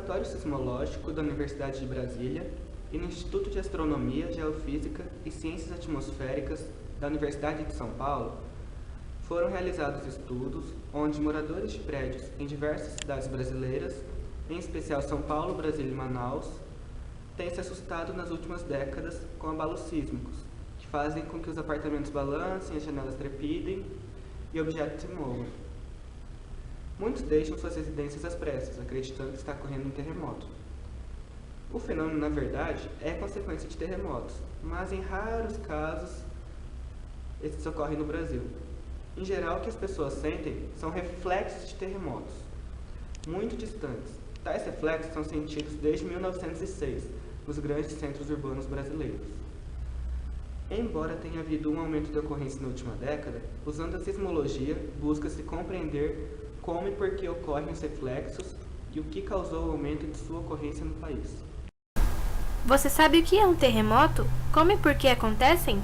Laboratório Sismológico da Universidade de Brasília e no Instituto de Astronomia, Geofísica e Ciências Atmosféricas da Universidade de São Paulo, foram realizados estudos onde moradores de prédios em diversas cidades brasileiras, em especial São Paulo, Brasília e Manaus, têm se assustado nas últimas décadas com abalos sísmicos, que fazem com que os apartamentos balancem, as janelas trepidem e objetos se movam. Muitos deixam suas residências às pressas, acreditando que está ocorrendo um terremoto. O fenômeno, na verdade, é consequência de terremotos, mas em raros casos esses ocorrem no Brasil. Em geral, o que as pessoas sentem são reflexos de terremotos, muito distantes. Tais reflexos são sentidos desde 1906, nos grandes centros urbanos brasileiros. Embora tenha havido um aumento de ocorrência na última década, usando a sismologia, busca-se compreender como e por que ocorrem os reflexos e o que causou o aumento de sua ocorrência no país. Você sabe o que é um terremoto? Como e por que acontecem?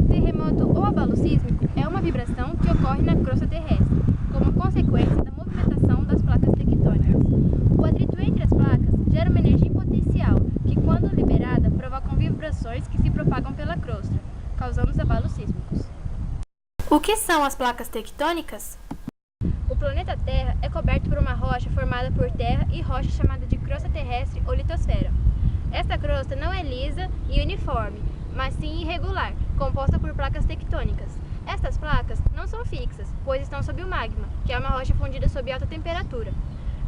Terremoto ou abalo sísmico é uma vibração que ocorre na crosta terrestre, como consequência da movimentação das placas tectônicas. O atrito entre as placas gera uma energia potencial que, quando liberada, provocam vibrações que se propagam pela crosta, causando os abalos sísmicos. O que são as placas tectônicas? O planeta Terra é coberto por uma rocha formada por terra e rocha chamada de crosta terrestre ou litosfera. Esta crosta não é lisa e uniforme, mas sim irregular, composta por placas tectônicas. Estas placas não são fixas, pois estão sob o magma, que é uma rocha fundida sob alta temperatura.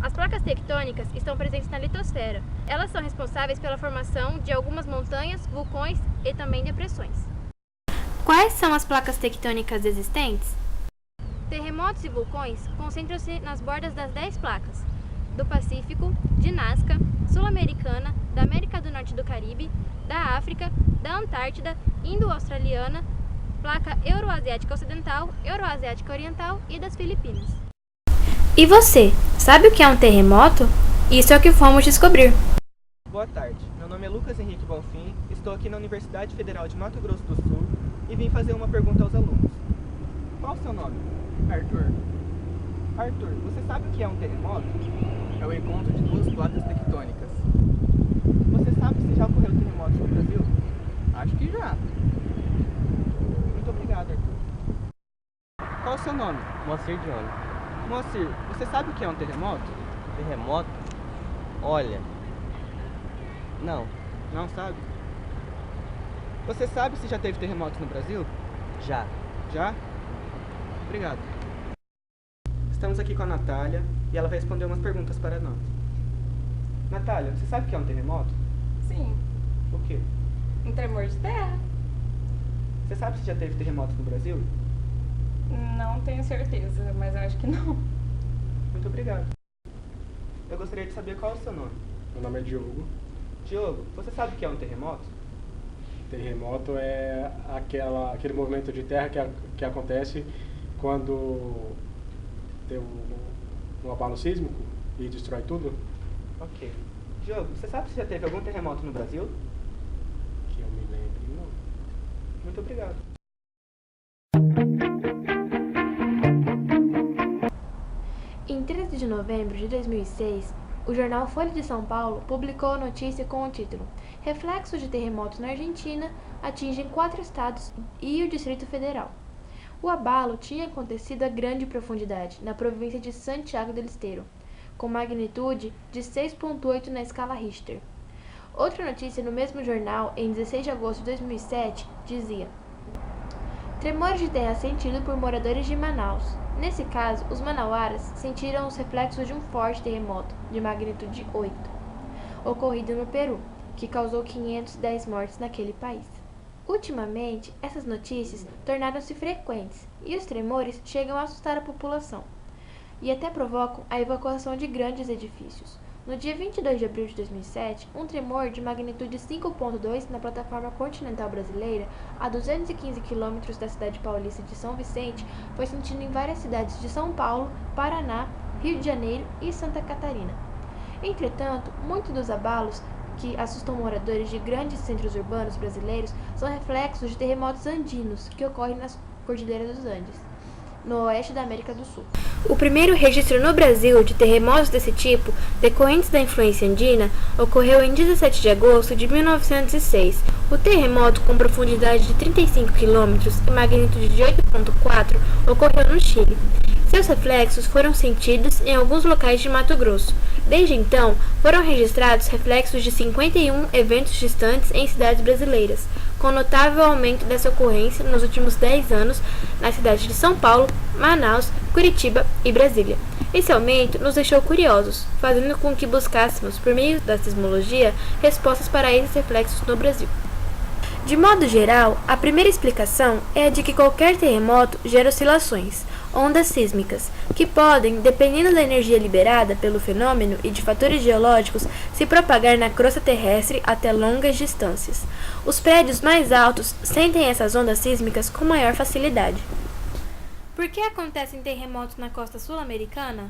As placas tectônicas estão presentes na litosfera. Elas são responsáveis pela formação de algumas montanhas, vulcões e também depressões. Quais são as placas tectônicas existentes? Terremotos e vulcões concentram-se nas bordas das 10 placas do Pacífico, de Nazca, Sul-Americana, da América do Norte e do Caribe, da África, da Antártida, Indo-Australiana, placa Euroasiática Ocidental, Euroasiática Oriental e das Filipinas. E você, sabe o que é um terremoto? Isso é o que fomos descobrir. Boa tarde, meu nome é Lucas Henrique Bonfim, estou aqui na Universidade Federal de Mato Grosso do Sul e vim fazer uma pergunta aos alunos. Qual o seu nome? Arthur, Arthur, você sabe o que é um terremoto? é o encontro de duas placas tectônicas. Você sabe se já ocorreu terremotos no Brasil? Acho que já. Muito obrigado, Arthur. Qual o seu nome? Moacir Dione. Moacir, você sabe o que é um terremoto? Terremoto? Olha. Não, Não sabe? Você sabe se já teve terremotos no Brasil? já. Já? Obrigado. Estamos aqui com a Natália e ela vai responder umas perguntas para nós. Natália, você sabe o que é um terremoto? Sim, O quê? um tremor de terra? Você sabe se já teve terremotos no Brasil? Não tenho certeza, mas eu acho que não. Muito obrigado. Eu gostaria de saber qual é o seu nome. Meu nome é Diogo. Diogo, você sabe o que é um terremoto? Terremoto é aquele movimento de terra que acontece quando tem um abalo sísmico e destrói tudo. Ok. Diogo, você sabe se já teve algum terremoto no Brasil? Que eu me lembre, não. Muito obrigado. Em 13 de novembro de 2006, o jornal Folha de São Paulo publicou a notícia com o título Reflexos de terremotos na Argentina atingem 4 estados e o Distrito Federal. O abalo tinha acontecido a grande profundidade, na província de Santiago del Estero, com magnitude de 6,8 na escala Richter. Outra notícia no mesmo jornal, em 16 de agosto de 2007, dizia: Tremores de terra sentido por moradores de Manaus. Nesse caso, os manauaras sentiram os reflexos de um forte terremoto, de magnitude 8, ocorrido no Peru, que causou 510 mortes naquele país. Ultimamente, essas notícias tornaram-se frequentes e os tremores chegam a assustar a população e até provocam a evacuação de grandes edifícios. No dia 22 de abril de 2007, um tremor de magnitude 5,2 na plataforma continental brasileira, a 215 quilômetros da cidade paulista de São Vicente, foi sentido em várias cidades de São Paulo, Paraná, Rio de Janeiro e Santa Catarina. Entretanto, muitos dos abalos que assustam moradores de grandes centros urbanos brasileiros são reflexos de terremotos andinos que ocorrem nas Cordilheiras dos Andes, no oeste da América do Sul. O primeiro registro no Brasil de terremotos desse tipo, decorrentes da influência andina, ocorreu em 17 de agosto de 1906. O terremoto, com profundidade de 35 km e magnitude de 8,4, ocorreu no Chile. Seus reflexos foram sentidos em alguns locais de Mato Grosso. Desde então, foram registrados reflexos de 51 eventos distantes em cidades brasileiras, com notável aumento dessa ocorrência nos últimos 10 anos nas cidades de São Paulo, Manaus, Curitiba e Brasília. Esse aumento nos deixou curiosos, fazendo com que buscássemos, por meio da sismologia, respostas para esses reflexos no Brasil. De modo geral, a primeira explicação é a de que qualquer terremoto gera oscilações, ondas sísmicas, que podem, dependendo da energia liberada pelo fenômeno e de fatores geológicos, se propagar na crosta terrestre até longas distâncias. Os prédios mais altos sentem essas ondas sísmicas com maior facilidade. Por que acontecem terremotos na costa sul-americana?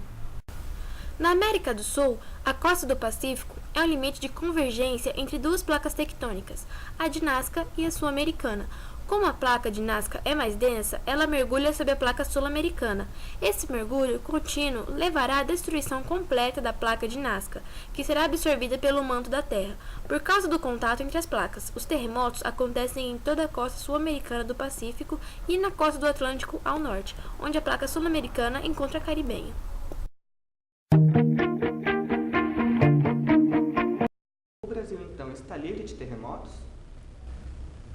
Na América do Sul, a costa do Pacífico é o limite de convergência entre duas placas tectônicas, a de Nazca e a sul-americana. Como a placa de Nazca é mais densa, ela mergulha sob a placa sul-americana. Esse mergulho contínuo levará à destruição completa da placa de Nazca, que será absorvida pelo manto da Terra. Por causa do contato entre as placas, os terremotos acontecem em toda a costa sul-americana do Pacífico e na costa do Atlântico ao norte, onde a placa sul-americana encontra a caribenha. O Brasil, então, está livre de terremotos?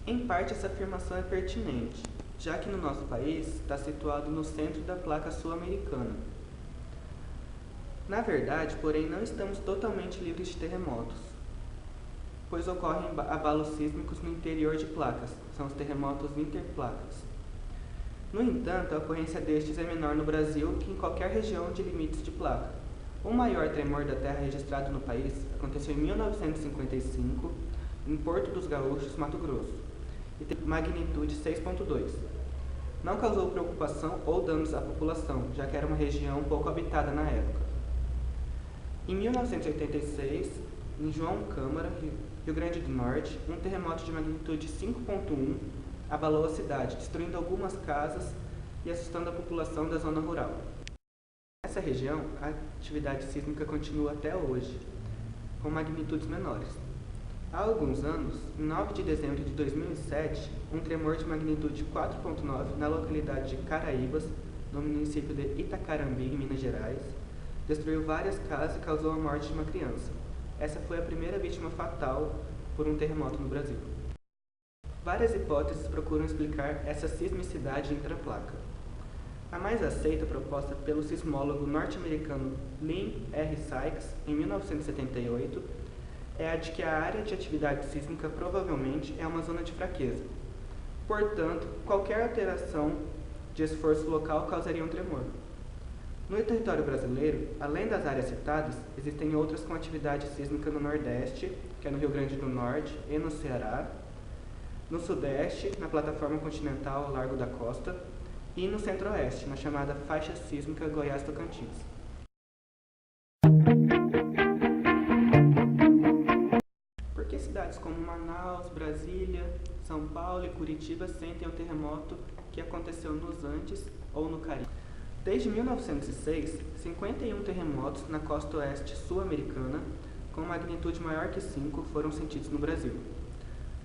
Em parte, essa afirmação é pertinente, já que no nosso país está situado no centro da placa sul-americana. Na verdade, porém, não estamos totalmente livres de terremotos, pois ocorrem abalos sísmicos no interior de placas, são os terremotos interplacas. No entanto, a ocorrência destes é menor no Brasil que em qualquer região de limites de placa. O maior tremor da Terra registrado no país aconteceu em 1955, em Porto dos Gaúchos, Mato Grosso, e teve magnitude 6,2. Não causou preocupação ou danos à população, já que era uma região pouco habitada na época. Em 1986, em João Câmara, Rio Grande do Norte, um terremoto de magnitude 5,1 abalou a cidade, destruindo algumas casas e assustando a população da zona rural. Nessa região, a atividade sísmica continua até hoje, com magnitudes menores. Há alguns anos, em 9 de dezembro de 2007, um tremor de magnitude 4,9 na localidade de Caraíbas, no município de Itacarambi, em Minas Gerais, destruiu várias casas e causou a morte de uma criança. Essa foi a primeira vítima fatal por um terremoto no Brasil. Várias hipóteses procuram explicar essa sismicidade intraplaca. A mais aceita, proposta pelo sismólogo norte-americano Lynn R. Sykes, em 1978, é a de que a área de atividade sísmica provavelmente é uma zona de fraqueza. Portanto, qualquer alteração de esforço local causaria um tremor. No território brasileiro, além das áreas citadas, existem outras com atividade sísmica no Nordeste, que é no Rio Grande do Norte e no Ceará, no Sudeste, na plataforma continental ao largo da costa, e no Centro-Oeste, na chamada faixa sísmica Goiás-Tocantins. Por que cidades como Manaus, Brasília, São Paulo e Curitiba sentem o terremoto que aconteceu nos Andes ou no Caribe? Desde 1906, 51 terremotos na costa oeste sul-americana, com magnitude maior que 5, foram sentidos no Brasil.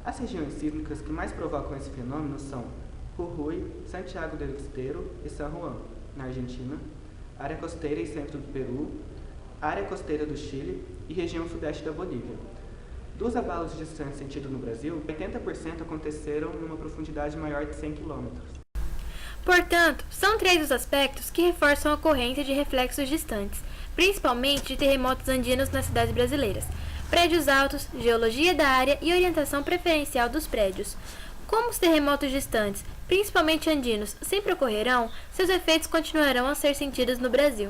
As regiões sísmicas que mais provocam esse fenômeno são Jujuy, Santiago del Estero e San Juan, na Argentina, área costeira e centro do Peru, área costeira do Chile e região sudeste da Bolívia. Dos abalos distantes sentidos no Brasil, 80% aconteceram numa profundidade maior de 100 km. Portanto, são 3 os aspectos que reforçam a ocorrência de reflexos distantes, principalmente de terremotos andinos nas cidades brasileiras: prédios altos, geologia da área e orientação preferencial dos prédios. Como os terremotos distantes, principalmente andinos, sempre ocorrerão, seus efeitos continuarão a ser sentidos no Brasil.